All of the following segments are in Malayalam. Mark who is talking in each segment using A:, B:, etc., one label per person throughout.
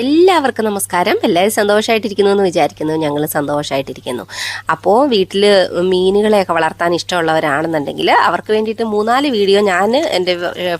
A: എല്ലാവർക്കും നമസ്കാരം. എല്ലാവരും സന്തോഷമായിട്ടിരിക്കുന്നു എന്ന് വിചാരിക്കുന്നു. ഞങ്ങൾ സന്തോഷമായിട്ടിരിക്കുന്നു. അപ്പോൾ വീട്ടിൽ മീനുകളെയൊക്കെ വളർത്താൻ ഇഷ്ടമുള്ളവരാണെന്നുണ്ടെങ്കിൽ അവർക്ക് വേണ്ടിയിട്ട് 3-4 വീഡിയോ ഞാൻ എൻ്റെ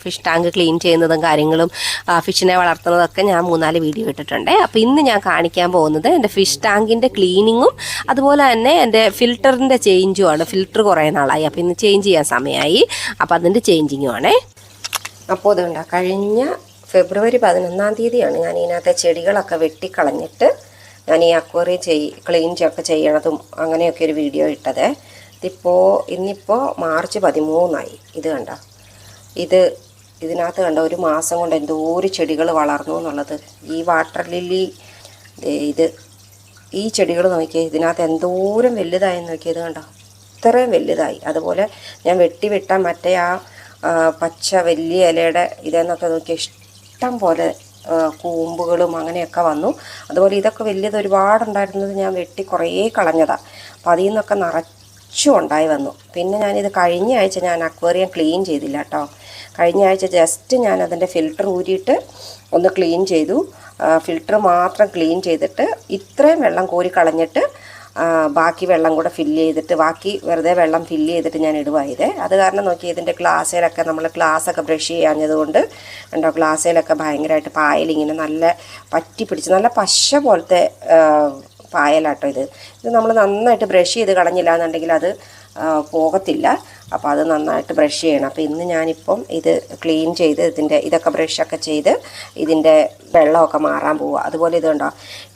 A: ഫിഷ് ടാങ്ക് ക്ലീൻ ചെയ്യുന്നതും കാര്യങ്ങളും ഫിഷിനെ വളർത്തുന്നതൊക്കെ ഞാൻ 3-4 വീഡിയോ ഇട്ടിട്ടുണ്ട്. അപ്പോൾ ഇന്ന് ഞാൻ കാണിക്കാൻ പോകുന്നത് എൻ്റെ ഫിഷ് ടാങ്കിൻ്റെ ക്ലീനിങ്ങും അതുപോലെ തന്നെ എൻ്റെ ഫിൽറ്ററിൻ്റെ ചേഞ്ചുമാണ്. ഫിൽറ്റർ കുറേ നാളായി, അപ്പോൾ ഇന്ന് ചേഞ്ച് ചെയ്യാൻ സമയമായി. അപ്പോൾ അതിൻ്റെ ചേഞ്ചിങ്ങുമാണേ. അപ്പോൾ അതുകൊണ്ടാണ് കഴിഞ്ഞ ഫെബ്രുവരി 11-ാം തീയതിയാണ് ഞാൻ ഇതിനകത്തെ ചെടികളൊക്കെ വെട്ടിക്കളഞ്ഞിട്ട് ഞാൻ ഈ അക്വേറിയം ക്ലീൻ ഒക്കെ ചെയ്യണതും അങ്ങനെയൊക്കെ ഒരു വീഡിയോ ഇട്ടത്. ഇന്നിപ്പോൾ മാർച്ച് 13ആയി. ഇത് കണ്ട, ഇതിനകത്ത് കണ്ട ഒരു മാസം കൊണ്ട് എന്തോരം ചെടികൾ വളർന്നു എന്നുള്ളത്. ഈ വാട്ടർ ലില്ലി ഈ ചെടികൾ നോക്കിയേ, ഇതിനകത്ത് എന്തോരം വലുതായെന്ന് നോക്കിയത് കണ്ട, ഇത്രയും വലുതായി. അതുപോലെ ഞാൻ വെട്ടിവിട്ട മറ്റേ പച്ച വലിയ ഇലയുടെ ഇതെന്നൊക്കെ നോക്കിയാൽ ഇഷ്ടം പോലെ കൂമ്പുകളും അങ്ങനെയൊക്കെ വന്നു. അതുപോലെ ഇതൊക്കെ വലിയത് ഒരുപാടുണ്ടായിരുന്നത് ഞാൻ വെട്ടി കുറേ കളഞ്ഞതാണ്. അപ്പോൾ അതിൽ നിന്നൊക്കെ നിറച്ചും ഉണ്ടായി വന്നു. പിന്നെ ഞാനിത് കഴിഞ്ഞ ആഴ്ച ഞാൻ അക്വേറിയം ക്ലീൻ ചെയ്തില്ല കേട്ടോ. കഴിഞ്ഞ ആഴ്ച ജസ്റ്റ് ഞാൻ അതിൻ്റെ ഫിൽറ്റർ ഊരിയിട്ട് ഒന്ന് ക്ലീൻ ചെയ്തു. ഫിൽറ്റർ മാത്രം ക്ലീൻ ചെയ്തിട്ട് ഇത്രയും വെള്ളം കോരി കളഞ്ഞിട്ട് ബാക്കി വെള്ളം കൂടെ ബാക്കി വെറുതെ വെള്ളം ഫില്ല് ചെയ്തിട്ട് ഞാൻ ഇടുവായത്. അത് കാരണം നോക്കി ഇതിൻ്റെ ഗ്ലാസ്സിലൊക്കെ നമ്മൾ ഗ്ലാസ്സൊക്കെ ബ്രഷ് ചെയ്യാഞ്ഞതുകൊണ്ട് ഉണ്ടോ, ഗ്ലാസ്സിലൊക്കെ ഭയങ്കരമായിട്ട് പായലിങ്ങനെ നല്ല പറ്റി പിടിച്ച് നല്ല പശ പോലത്തെ പായലാട്ടോ ഇത് നമ്മൾ നന്നായിട്ട് ബ്രഷ് ചെയ്ത് കളഞ്ഞില്ല എന്നുണ്ടെങ്കിൽ അത് പോകത്തില്ല. അപ്പോൾ അത് നന്നായിട്ട് ബ്രഷ് ചെയ്യണം. അപ്പോൾ ഇന്ന് ഞാനിപ്പം ഇത് ക്ലീൻ ചെയ്ത് ഇതൊക്കെ ബ്രഷൊക്കെ ചെയ്ത് ഇതിൻ്റെ വെള്ളമൊക്കെ മാറാൻ പോവുക. അതുപോലെ ഇത് കണ്ടോ,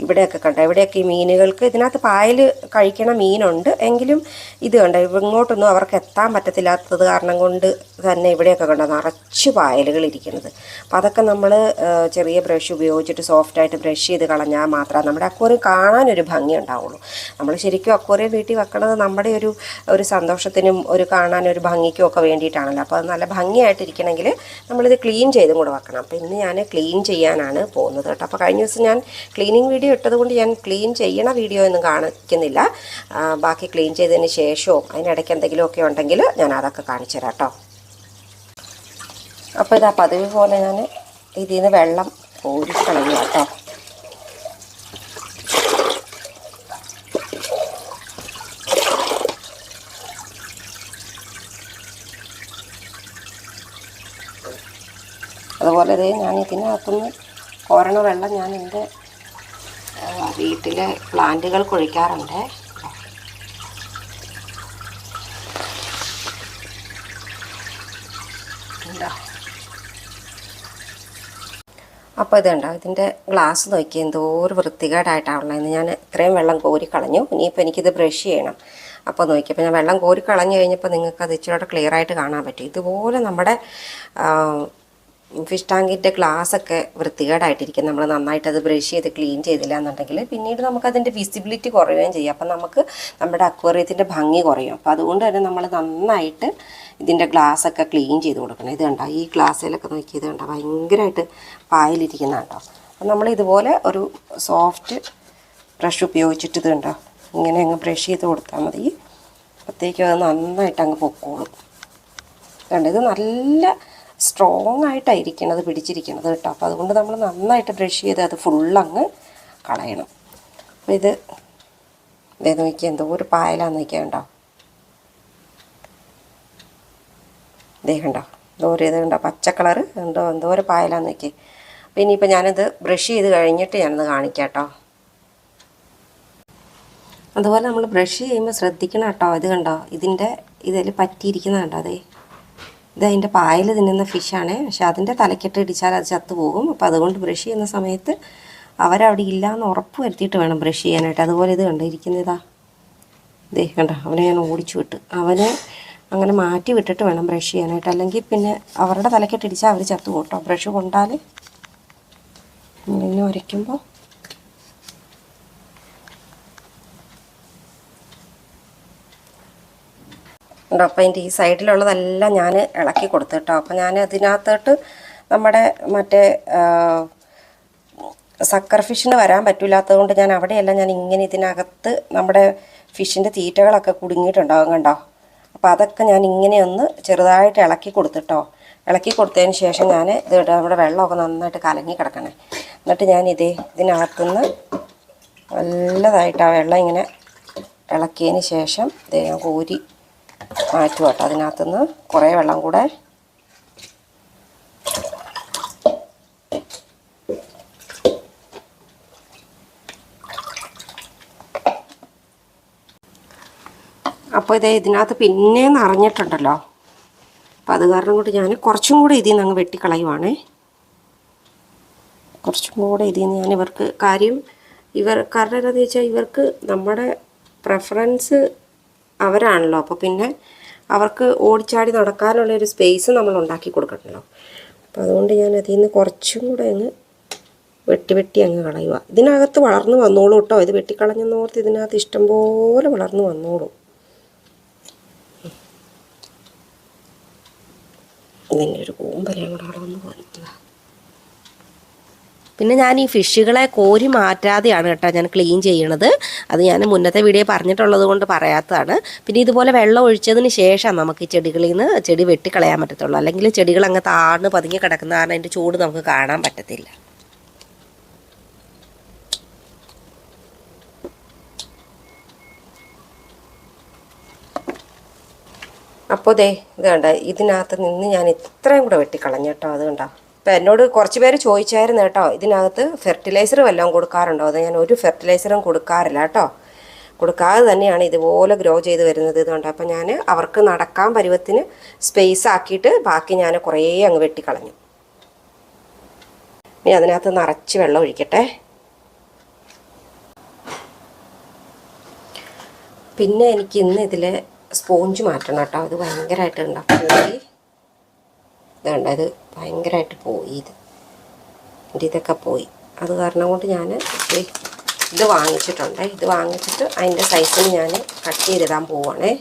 A: ഇവിടെയൊക്കെ ഈ മീനുകൾക്ക് ഇതിനകത്ത് പായൽ കഴിക്കണ മീനുണ്ട്. എങ്കിലും ഇത് കണ്ടോ, ഇങ്ങോട്ടൊന്നും അവർക്ക് എത്താൻ പറ്റത്തില്ലാത്തത് കാരണം കൊണ്ട് തന്നെ ഇവിടെയൊക്കെ കണ്ടോ നിറച്ച് പായലുകൾ ഇരിക്കുന്നത്. അപ്പോൾ അതൊക്കെ നമ്മൾ ചെറിയ ബ്രഷ് ഉപയോഗിച്ചിട്ട് സോഫ്റ്റായിട്ട് ബ്രഷ് ചെയ്ത് കളഞ്ഞാൽ മാത്രമേ നമ്മുടെ അക്വേറിയം കാണാനൊരു ഭംഗി ഉണ്ടാവുള്ളൂ. നമ്മൾ ശരിക്കും അക്വേറിയം വീട്ടിൽ വെക്കണത് നമ്മുടെ ഒരു സന്തോഷത്തിനും കാണാനൊരു ഭംഗിക്കും ഒക്കെ വേണ്ടിയിട്ടാണല്ലോ. അപ്പോൾ അത് നല്ല ഭംഗിയായിട്ടിരിക്കണമെങ്കിൽ നമ്മളിത് ക്ലീൻ ചെയ്തും കൂടെ വെക്കണം. അപ്പോൾ ഇന്ന് ഞാൻ ക്ലീൻ ചെയ്യാനാണ് പോകുന്നത് കേട്ടോ. അപ്പോൾ കഴിഞ്ഞ ദിവസം ഞാൻ ക്ലീനിങ് വീഡിയോ ഇട്ടതുകൊണ്ട് ഞാൻ ക്ലീൻ ചെയ്യണ വീഡിയോ ഒന്നും കാണിക്കുന്നില്ല. ബാക്കി ക്ലീൻ ചെയ്തതിന് ശേഷവും അതിനിടയ്ക്ക് എന്തെങ്കിലുമൊക്കെ ഉണ്ടെങ്കിൽ ഞാൻ അതൊക്കെ കാണിച്ചു തരാം കേട്ടോ. അപ്പോൾ ഇതാ പതിവ് പോലെ ഞാൻ ഇതിൽ നിന്ന് വെള്ളം കോരിക്കളഞ്ഞു കേട്ടോ. അതുപോലെ ഞാൻ ഇതിനകത്തുനിന്ന് കോരണ വെള്ളം ഞാൻ എൻ്റെ വീട്ടിലെ പ്ലാന്റുകൾക്ക് ഒഴിക്കാറുണ്ട്. അപ്പോൾ ഇതുണ്ടോ, ഇതിൻ്റെ ഗ്ലാസ് നോക്കി എന്തോരം വൃത്തികേടായിട്ടാണുള്ളത്. ഞാൻ ഇത്രയും വെള്ളം കോരി കളഞ്ഞു. ഇനിയിപ്പോൾ എനിക്കിത് ബ്രഷ് ചെയ്യണം. അപ്പോൾ നോക്കിയപ്പോൾ ഞാൻ വെള്ളം കോരി കളഞ്ഞു കഴിഞ്ഞപ്പോൾ നിങ്ങൾക്ക് അത് ഇച്ചിരി ക്ലിയർ ആയിട്ട് കാണാൻ പറ്റും. ഇതുപോലെ നമ്മുടെ ഫിഷ് ടാങ്കിൻ്റെ ഗ്ലാസ്സൊക്കെ വൃത്തികേടായിട്ടിരിക്കും. നമ്മൾ നന്നായിട്ടത് ബ്രഷ് ചെയ്ത് ക്ലീൻ ചെയ്തില്ല എന്നുണ്ടെങ്കിൽ പിന്നീട് നമുക്കതിൻ്റെ വിസിബിലിറ്റി കുറയുകയും ചെയ്യും. അപ്പം നമുക്ക് നമ്മുടെ അക്വേറിയത്തിൻ്റെ ഭംഗി കുറയും. അപ്പോൾ അതുകൊണ്ട് തന്നെ നമ്മൾ നന്നായിട്ട് ഇതിൻ്റെ ഗ്ലാസ്സൊക്കെ ക്ലീൻ ചെയ്ത് കൊടുക്കണം. ഇത് കണ്ടോ, ഈ ഗ്ലാസ്സിലൊക്കെ നോക്കിയത് കണ്ടോ ഭയങ്കരമായിട്ട് പായലിരിക്കുന്ന കേട്ടോ. അപ്പം നമ്മൾ ഇതുപോലെ ഒരു സോഫ്റ്റ് ബ്രഷ് ഉപയോഗിച്ചിട്ട് ഇത് കണ്ടോ ഇങ്ങനെ അങ്ങ് ബ്രഷ് ചെയ്ത് കൊടുത്താൽ മതി. അപ്പോഴത്തേക്കും അത് നന്നായിട്ട് അങ്ങ് പൊക്കോളും. കണ്ടോ, ഇത് നല്ല സ്ട്രോങ് ആയിട്ടായിരിക്കണത് പിടിച്ചിരിക്കണത് കേട്ടോ. അപ്പോൾ അതുകൊണ്ട് നമ്മൾ നന്നായിട്ട് ബ്രഷ് ചെയ്ത് അത് ഫുള്ളങ്ങ് കളയണം. അപ്പോൾ ഇത് നോക്കിയാൽ എന്തോ ഒരു പായലാന്ന് നോക്കിയാൽ കണ്ടോ, കണ്ടോ ഇത് കണ്ടോ പച്ച കളറ് എന്തോ ഒരു പായലാന്ന് നോക്കി. അപ്പോൾ ഇനിയിപ്പോൾ ഞാനിത് ബ്രഷ് ചെയ്ത് കഴിഞ്ഞിട്ട് ഞാനത് കാണിക്കാം കേട്ടോ. അതുപോലെ നമ്മൾ ബ്രഷ് ചെയ്യുമ്പോൾ ശ്രദ്ധിക്കണം കേട്ടോ. ഇത് കണ്ടോ, ഇതിൽ പറ്റിയിരിക്കുന്ന കണ്ടോ, ഇതിൻ്റെ പായൽ തിന്നുന്ന ഫിഷാണ്. പക്ഷെ അതിൻ്റെ തലക്കെട്ട് ഇടിച്ചാൽ അത് ചത്തുപോകും. അപ്പോൾ അതുകൊണ്ട് ബ്രഷ് ചെയ്യുന്ന സമയത്ത് അവരവിടെ ഇല്ലയെന്ന് ഉറപ്പ് വരുത്തിയിട്ട് വേണം ബ്രഷ് ചെയ്യാനായിട്ട്. അതുപോലെ ഇത് കണ്ടോ ഇരിക്കുന്നതാ, കണ്ടോ അവനെ ഞാൻ ഓടിച്ചു വിട്ട്. അവനെ അങ്ങനെ മാറ്റി വിട്ടിട്ട് വേണം ബ്രഷ് ചെയ്യാനായിട്ട്. അല്ലെങ്കിൽ പിന്നെ അവരുടെ തലക്കെട്ട് ഇടിച്ചാൽ അവർ ചത്തുപോകും കേട്ടോ. ബ്രഷ് കൊണ്ടാൽ ഇങ്ങനെ ഉരയ്ക്കുമ്പോൾ ഉണ്ടോ. അപ്പോൾ അതിൻ്റെ ഈ സൈഡിലുള്ളതെല്ലാം ഞാൻ ഇളക്കി കൊടുത്തു കേട്ടോ. അപ്പോൾ ഞാൻ അതിനകത്തോട്ട് നമ്മുടെ മറ്റേ സക്കർ ഫിഷിന് വരാൻ പറ്റില്ലാത്തത് കൊണ്ട് ഞാൻ അവിടെയെല്ലാം ഞാൻ ഇങ്ങനെ ഇതിനകത്ത് നമ്മുടെ ഫിഷിൻ്റെ തീറ്റകളൊക്കെ കുടുങ്ങിയിട്ടുണ്ടാകും കണ്ടോ. അപ്പോൾ അതൊക്കെ ഞാൻ ഇങ്ങനെ ഒന്ന് ചെറുതായിട്ട് ഇളക്കി കൊടുത്തിട്ടോ. ഇളക്കി കൊടുത്തതിന് ശേഷം ഞാൻ നമ്മുടെ വെള്ളമൊക്കെ നന്നായിട്ട് കലങ്ങി കിടക്കണേ. എന്നിട്ട് ഞാൻ ഇതിനകത്തുനിന്ന് നല്ലതായിട്ട് ആ വെള്ളം ഇങ്ങനെ ഇളക്കിയതിന് ശേഷം ഞാൻ കോരി മാറ്റും കേട്ടോ. അതിനകത്തുനിന്ന് കുറേ വെള്ളം കൂടെ. അപ്പോൾ ഇതിനകത്ത് പിന്നെ നിറഞ്ഞിട്ടുണ്ടല്ലോ. അപ്പം അത് കാരണം കൊണ്ട് ഞാൻ കുറച്ചും കൂടെ ഇതിൽ നിന്ന് അങ്ങ് വെട്ടിക്കളയുവാണേ. കുറച്ചും കൂടെ ഇതിൽ നിന്ന് ഞാൻ ഇവർക്ക് കാര്യം കാരണം എന്താണെന്ന് വെച്ചാൽ ഇവർക്ക് നമ്മുടെ പ്രിഫറൻസ് അവരാണല്ലോ. അപ്പോൾ പിന്നെ അവർക്ക് ഓടിച്ചാടി നടക്കാനുള്ളൊരു സ്പേസ് നമ്മൾ ഉണ്ടാക്കി കൊടുക്കണമല്ലോ. അപ്പോൾ അതുകൊണ്ട് ഞാൻ അതിൽ നിന്ന് കുറച്ചും കൂടെ അങ്ങ് വെട്ടി അങ്ങ് കളയുക. ഇതിനകത്ത് വളർന്ന് വന്നോളൂ കേട്ടോ. ഇത് വെട്ടിക്കളഞ്ഞെന്നോർത്ത് ഇതിനകത്ത് ഇഷ്ടംപോലെ വളർന്ന് വന്നോളൂ. ഇതിൻ്റെ ഒരു കൂമ്പലയും കൂടെ അവിടെ വന്ന് പോരുക. പിന്നെ ഞാൻ ഈ ഫിഷുകളെ കോരി മാറ്റാതെയാണ് കേട്ടോ ഞാൻ ക്ലീൻ ചെയ്യണത്. അത് ഞാൻ മുന്നത്തെ വീഡിയോ പറഞ്ഞിട്ടുള്ളത് കൊണ്ട് പറയാത്തതാണ്. പിന്നെ ഇതുപോലെ വെള്ളം ഒഴിച്ചതിന് ശേഷം നമുക്ക് ഈ ചെടികളിൽ നിന്ന് ചെടി വെട്ടിക്കളയാൻ പറ്റത്തുള്ളൂ. അല്ലെങ്കിൽ ചെടികൾ അങ്ങ് താഴ്ന്ന് പതുങ്ങി കിടക്കുന്ന കാരണം അതിൻ്റെ ചൂട് നമുക്ക് കാണാൻ പറ്റത്തില്ല. അപ്പോൾ ഇത് കണ്ട, ഇതിനകത്ത് നിന്ന് ഞാൻ ഇത്രയും കൂടെ വെട്ടിക്കളഞ്ഞു കേട്ടോ. അത് കണ്ടോ. അപ്പോൾ എന്നോട് കുറച്ച് പേര് ചോദിച്ചായിരുന്നു കേട്ടോ, ഇതിനകത്ത് ഫെർട്ടിലൈസർ വല്ലതും കൊടുക്കാറുണ്ടോ? അത് ഞാൻ ഒരു ഫെർട്ടിലൈസറും കൊടുക്കാറില്ല കേട്ടോ. കൊടുക്കാതെ തന്നെയാണ് ഇതുപോലെ ഗ്രോ ചെയ്ത് വരുന്നത്. ഇതുകൊണ്ട് അപ്പോൾ ഞാൻ അവർക്ക് നടക്കാൻ പരുവത്തിന് സ്പേസ് ആക്കിയിട്ട് ബാക്കി ഞാൻ കുറേ അങ്ങ് വെട്ടിക്കളഞ്ഞു. ഇനി അതിനകത്ത് നിറച്ച് വെള്ളം ഒഴിക്കട്ടെ. പിന്നെ എനിക്ക് ഇന്ന് ഇതിൽ സ്പോഞ്ച് മാറ്റണം കേട്ടോ. അത് ഭയങ്കരമായിട്ട് ഉണ്ടാക്കി ഇതുണ്ട്. ഇത് ഭയങ്കരമായിട്ട് പോയി. ഇതൊക്കെ പോയി. അത് കാരണം കൊണ്ട് ഞാൻ ഇത് വാങ്ങിച്ചിട്ടുണ്ട്. ഇത് വാങ്ങിച്ചിട്ട് അതിൻ്റെ സൈസിന് ഞാൻ കട്ട് ചെയ്തിടാൻ പോവുകയാണേ.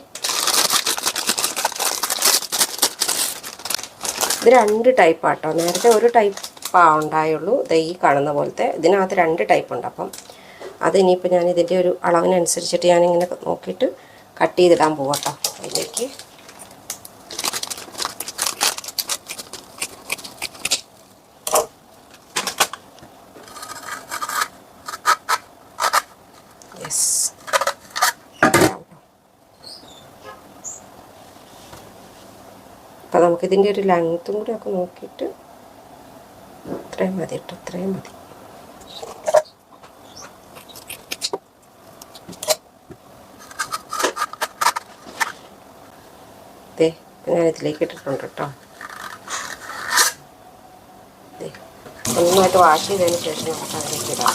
A: ഇത് 2 ടൈപ്പാട്ടോ. നേരത്തെ ഒരു ടൈപ്പാണ് ഉണ്ടായുള്ളൂ. ഇത് ഈ കാണുന്ന പോലത്തെ. ഇതിനകത്ത് 2 ടൈപ്പ് ഉണ്ട്. അപ്പം അതിനിപ്പോൾ ഞാൻ ഇതിൻ്റെ ഒരു അളവിനനുസരിച്ചിട്ട് ഞാനിങ്ങനെ നോക്കിയിട്ട് കട്ട് ചെയ്തിടാൻ പോവാട്ടോ. അതിലേക്ക് അപ്പം നമുക്കിതിൻ്റെ ഒരു ലെങ്ത്തും കൂടി ഒക്കെ നോക്കിയിട്ട് ഇത്രയും മതി കേട്ടോ. ഇത്രയും മതി. ഞാൻ ഇതിലേക്ക് ഇട്ടിട്ടുണ്ട് കേട്ടോ. നന്നായിട്ട് വാഷ് ചെയ്തതിന് ശേഷം നമുക്ക് അതിലേക്ക് ഇടാം.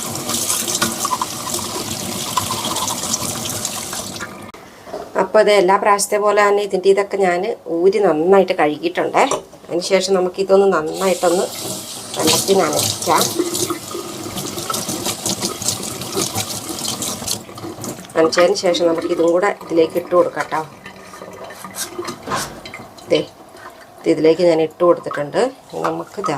A: അപ്പോൾ ഇത് എല്ലാ പ്രാവശ്യത്തെ പോലെ തന്നെ ഇതിൻ്റെ ഇതൊക്കെ ഞാൻ ഊരി നന്നായിട്ട് കഴുകിയിട്ടുണ്ടേ. അതിന് ശേഷം നമുക്കിതൊന്ന് നന്നായിട്ടൊന്ന് വെള്ളത്തിൽ നനയ്ക്കാം. നനച്ചതിന് ശേഷം നമുക്കിതും കൂടെ ഇതിലേക്ക് ഇട്ട് കൊടുക്കാം കേട്ടോ. ഇതിലേക്ക് ഞാൻ ഇട്ട് കൊടുത്തിട്ടുണ്ട്. നമുക്കിതാ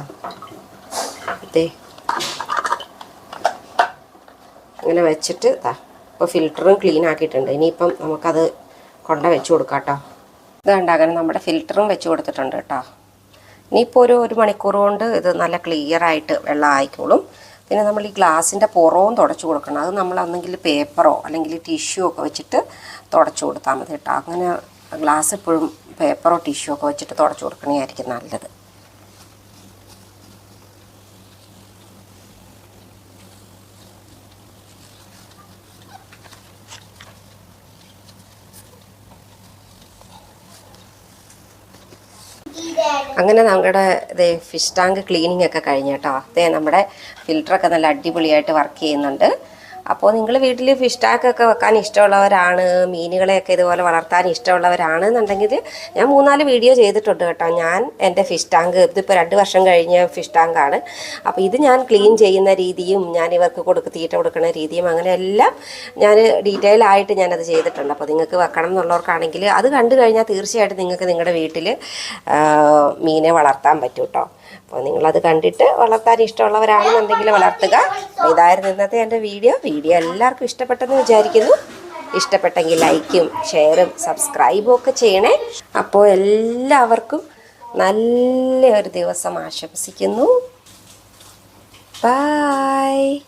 A: ഇങ്ങനെ വെച്ചിട്ട് ഇപ്പോൾ ഫിൽറ്ററും ക്ലീൻ ആക്കിയിട്ടുണ്ട്. ഇനിയിപ്പം നമുക്കത് വെച്ച് കൊടുക്കാം കേട്ടോ. ഇത് കണ്ടാകാൻ നമ്മുടെ ഫിൽറ്ററും വെച്ച് കൊടുത്തിട്ടുണ്ട് കേട്ടോ. ഇനിയിപ്പോൾ ഒരു മണിക്കൂർ കൊണ്ട് ഇത് നല്ല ക്ലിയർ ആയിട്ട് വെള്ളം ആയിക്കോളും. പിന്നെ നമ്മൾ ഈ ഗ്ലാസിൻ്റെ പുറവും തുടച്ചു കൊടുക്കണം. അത് നമ്മൾ ഒന്നെങ്കിൽ പേപ്പറോ അല്ലെങ്കിൽ ടിഷ്യൂ ഒക്കെ വെച്ചിട്ട് തുടച്ചു കൊടുത്താൽ മതി കേട്ടോ. അങ്ങനെ ഗ്ലാസ് എപ്പോഴും പേപ്പറോ ടിഷ്യൂ ഒക്കെ വെച്ചിട്ട് തുടച്ചു കൊടുക്കണമായിരിക്കും നല്ലത്. അങ്ങനെ നമ്മുടെ ഫിഷ് ടാങ്ക് ക്ലീനിങ് ഒക്കെ കഴിഞ്ഞു കേട്ടോ. നമ്മുടെ ഫിൽറ്ററൊക്കെ നല്ല അടിപൊളിയായിട്ട് വർക്ക് ചെയ്യുന്നുണ്ട്. അപ്പോൾ നിങ്ങൾ വീട്ടിൽ ഫിഷ് ടാങ്കൊക്കെ വെക്കാൻ ഇഷ്ടമുള്ളവരാണ്, മീനുകളെയൊക്കെ ഇതുപോലെ വളർത്താൻ ഇഷ്ടമുള്ളവരാണെന്നുണ്ടെങ്കിൽ ഞാൻ 3-4 വീഡിയോ ചെയ്തിട്ടുണ്ട് കേട്ടോ. ഞാൻ എൻ്റെ ഫിഷ് ടാങ്ക് ഇതിപ്പോൾ 2 വർഷം കഴിഞ്ഞ ഫിഷ് ടാങ്കാണ്. അപ്പോൾ ഇത് ഞാൻ ക്ലീൻ ചെയ്യുന്ന രീതിയും ഞാൻ ഇവർക്ക് തീറ്റ കൊടുക്കുന്ന രീതിയും അങ്ങനെയെല്ലാം ഞാൻ ഡീറ്റെയിൽ ആയിട്ട് ഞാനത് ചെയ്തിട്ടുണ്ട്. അപ്പോൾ നിങ്ങൾക്ക് വെക്കണം എന്നുള്ളവർക്കാണെങ്കിൽ അത് കണ്ടു കഴിഞ്ഞാൽ തീർച്ചയായിട്ടും നിങ്ങൾക്ക് നിങ്ങളുടെ വീട്ടിൽ മീനെ വളർത്താൻ പറ്റും കേട്ടോ. അപ്പോൾ നിങ്ങളത് കണ്ടിട്ട് വളർത്താൻ ഇഷ്ടമുള്ളവരാണെന്നുണ്ടെങ്കിൽ വളർത്തുക. ഇതായിരുന്നു ഇന്നത്തെ എൻ്റെ വീഡിയോ എല്ലാവർക്കും ഇഷ്ടപ്പെട്ടെന്ന് വിചാരിക്കുന്നു. ഇഷ്ടപ്പെട്ടെങ്കിൽ ലൈക്കും ഷെയറും സബ്സ്ക്രൈബും ഒക്കെ ചെയ്യണേ. അപ്പോൾ എല്ലാവർക്കും നല്ലൊരു ദിവസം ആശംസിക്കുന്നു. ബായ്.